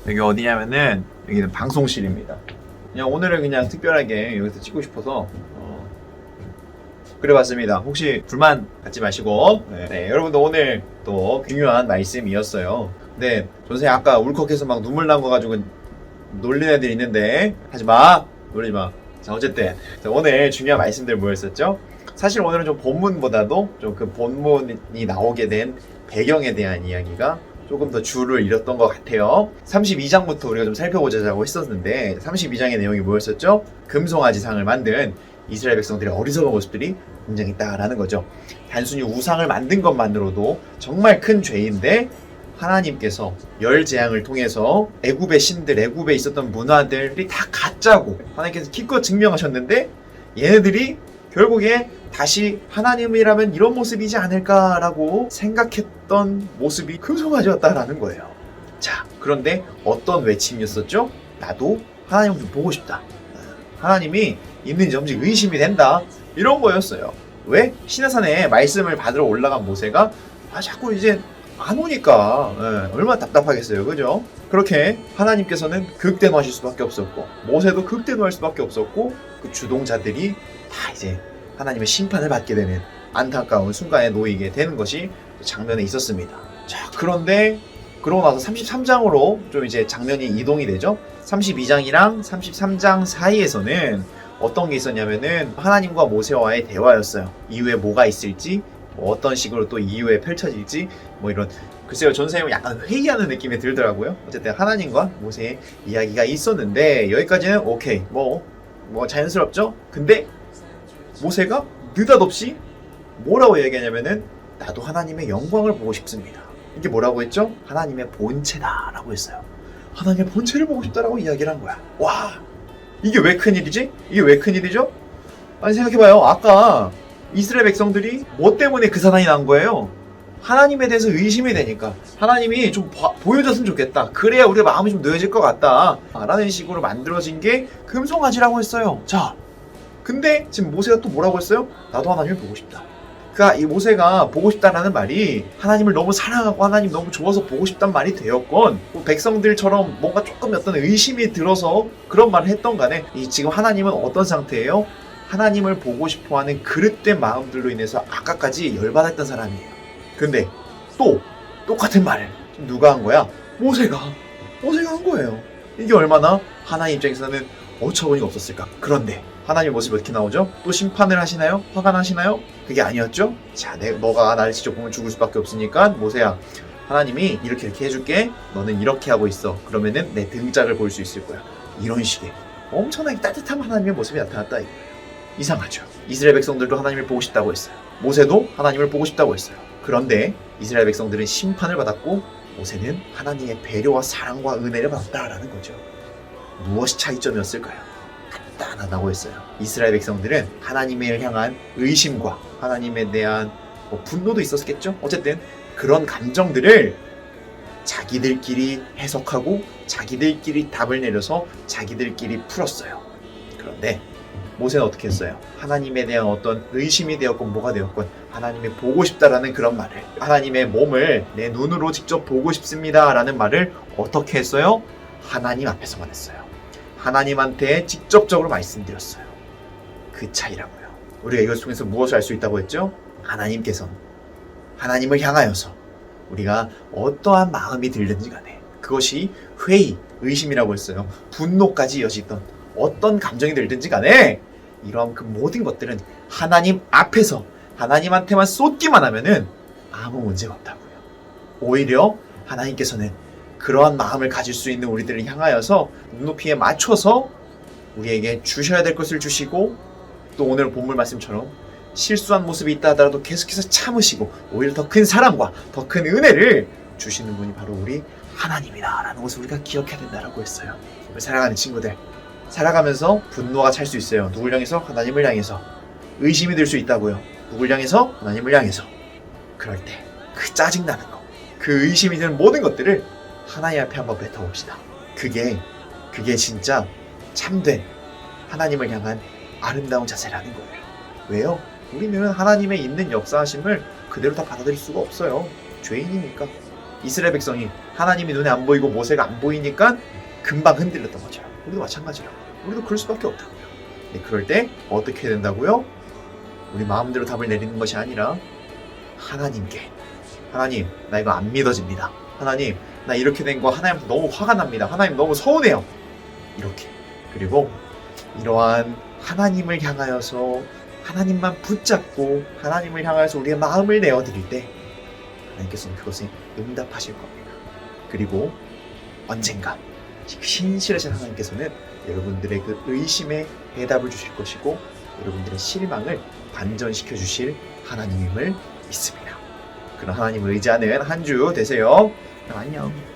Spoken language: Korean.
여기 어디냐면은 여기는 방송실입니다. 그냥 오늘은 그냥 특별하게 여기서 찍고 싶어서 그래봤습니다. 혹시 불만 갖지 마시고 네, 여러분들 오늘 또 중요한 말씀이었어요. 근데 전생에 아까 울컥해서 막 눈물 난 거 가지고 놀린 애들 있는데 하지마, 놀리지마. 자, 어쨌든 오늘 중요한 말씀들 뭐였었죠? 사실 오늘은 좀 본문보다도 좀 그 본문이 나오게 된 배경에 대한 이야기가 조금 더 줄을 잃었던 것 같아요. 32장부터 우리가 좀 살펴보자고 했었는데 32장의 내용이 뭐였었죠? 금송아지상을 만든 이스라엘 백성들의 어리석은 모습들이 등장했다라는 거죠. 단순히 우상을 만든 것만으로도 정말 큰 죄인데 하나님께서 열 재앙을 통해서 애굽의 신들, 애굽에 있었던 문화들이 다 가짜고 하나님께서 기껏 증명하셨는데 얘네들이 결국에 다시 하나님이라면 이런 모습이지 않을까라고 생각했던 모습이 금송아지였다라는 거예요. 자, 그런데 어떤 외침이었었죠? 나도 하나님 좀 보고 싶다. 하나님이 있는지 없는지 의심이 된다. 이런 거였어요. 왜? 시내산에 말씀을 받으러 올라간 모세가 자꾸 이제 안 오니까 얼마나 답답하겠어요. 그죠? 그렇게 하나님께서는 극대노하실 수밖에 없었고 모세도 극대노할 수밖에 없었고 그 주동자들이 다 이제 하나님의 심판을 받게 되는 안타까운 순간에 놓이게 되는 것이 장면에 있었습니다. 자, 그런데 그러고 나서 33장으로 좀 이제 장면이 이동이 되죠. 32장이랑 33장 사이에서는 어떤 게 있었냐면은 하나님과 모세와의 대화였어요. 이후에 뭐가 있을지, 뭐 어떤 식으로 또 이후에 펼쳐질지, 뭐 이런, 글쎄요, 전생은 약간 회의하는 느낌이 들더라고요. 어쨌든 하나님과 모세의 이야기가 있었는데 여기까지는 오케이, 뭐 자연스럽죠. 근데 모세가 느닷없이 뭐라고 얘기하냐면은 나도 하나님의 영광을 보고 싶습니다. 이게 뭐라고 했죠? 하나님의 본체다라고 했어요. 하나님의 본체를 보고 싶다라고 이야기를 한 거야. 와, 이게 왜 큰일이지? 이게 왜 큰일이죠? 아니, 생각해봐요. 아까 이스라엘 백성들이 뭐 때문에 그 사단이 난 거예요? 하나님에 대해서 의심이 되니까 하나님이 좀 보여줬으면 좋겠다. 그래야 우리의 마음이 좀 놓여질 것 같다 라는 식으로 만들어진 게 금송아지라고 했어요. 자, 근데 지금 모세가 또 뭐라고 했어요? 나도 하나님을 보고 싶다. 그러니까 이 모세가 보고 싶다라는 말이 하나님을 너무 사랑하고 하나님 너무 좋아서 보고 싶단 말이 되었건 뭐 백성들처럼 뭔가 조금 어떤 의심이 들어서 그런 말을 했던 간에 이 지금 하나님은 어떤 상태예요? 하나님을 보고 싶어하는 그릇된 마음들로 인해서 아까까지 열받았던 사람이에요. 근데 또 똑같은 말을 누가 한 거야? 모세가 한 거예요. 이게 얼마나 하나님 입장에서는 어처구니가 없었을까. 그런데 하나님의 모습이 어떻게 나오죠? 또 심판을 하시나요? 화가 나시나요? 그게 아니었죠? 자, 너가 나를 직접 보면 죽을 수밖에 없으니까 모세야, 하나님이 이렇게 해줄게. 너는 이렇게 하고 있어. 그러면은 내 등짝을 볼 수 있을 거야. 이런 식의 엄청나게 따뜻한 하나님의 모습이 나타났다 이거예요. 이상하죠? 이스라엘 백성들도 하나님을 보고 싶다고 했어요. 모세도 하나님을 보고 싶다고 했어요. 그런데 이스라엘 백성들은 심판을 받았고 모세는 하나님의 배려와 사랑과 은혜를 받았다라는 거죠. 무엇이 차이점이었을까요? 간단하다고 했어요. 이스라엘 백성들은 하나님을 향한 의심과 하나님에 대한 분노도 있었겠죠? 어쨌든 그런 감정들을 자기들끼리 해석하고 자기들끼리 답을 내려서 자기들끼리 풀었어요. 그런데 모세는 어떻게 했어요? 하나님에 대한 어떤 의심이 되었건 뭐가 되었건 하나님이 보고 싶다라는 그런 말을, 하나님의 몸을 내 눈으로 직접 보고 싶습니다 라는 말을 어떻게 했어요? 하나님 앞에서만 했어요. 하나님한테 직접적으로 말씀드렸어요. 그 차이라고요. 우리가 이것 통해서 무엇을 알 수 있다고 했죠? 하나님께서는 하나님을 향하여서 우리가 어떠한 마음이 들든지 간에 그것이 회의, 의심이라고 했어요. 분노까지 이어지던 어떤 감정이 들든지 간에 이러한 그 모든 것들은 하나님 앞에서 하나님한테만 쏟기만 하면은 아무 문제가 없다고요. 오히려 하나님께서는 그러한 마음을 가질 수 있는 우리들을 향하여서 눈높이에 맞춰서 우리에게 주셔야 될 것을 주시고 또 오늘 본문 말씀처럼 실수한 모습이 있다 하더라도 계속해서 참으시고 오히려 더 큰 사랑과 더 큰 은혜를 주시는 분이 바로 우리 하나님이다 라는 것을 우리가 기억해야 된다라고 했어요. 사랑하는 친구들, 살아가면서 분노가 찰 수 있어요. 누굴 향해서? 하나님을 향해서. 의심이 들 수 있다고요. 누굴 향해서? 하나님을 향해서. 그럴 때 그 짜증나는 거, 그 의심이 드는 모든 것들을 하나님 앞에 한번 뱉어봅시다. 그게 진짜 참된 하나님을 향한 아름다운 자세라는 거예요. 왜요? 우리는 하나님의 있는 역사하심을 그대로 다 받아들일 수가 없어요. 죄인이니까. 이스라엘 백성이 하나님이 눈에 안 보이고 모세가 안 보이니까 금방 흔들렸던 거죠. 우리도 마찬가지라고. 우리도 그럴 수밖에 없다고요. 네, 그럴 때 어떻게 해야 된다고요? 우리 마음대로 답을 내리는 것이 아니라 하나님께, 하나님 나 이거 안 믿어집니다. 하나님 나 이렇게 된 거 하나님한테 너무 화가 납니다. 하나님 너무 서운해요. 이렇게. 그리고 이러한 하나님을 향하여서 하나님만 붙잡고 하나님을 향하여서 우리의 마음을 내어드릴 때 하나님께서는 그것에 응답하실 겁니다. 그리고 언젠가 신실하신 하나님께서는 여러분들의 그 의심에 대답을 주실 것이고 여러분들의 실망을 반전시켜 주실 하나님임을 믿습니다. 그런 하나님을 의지하는 한 주 되세요. 그럼 안녕.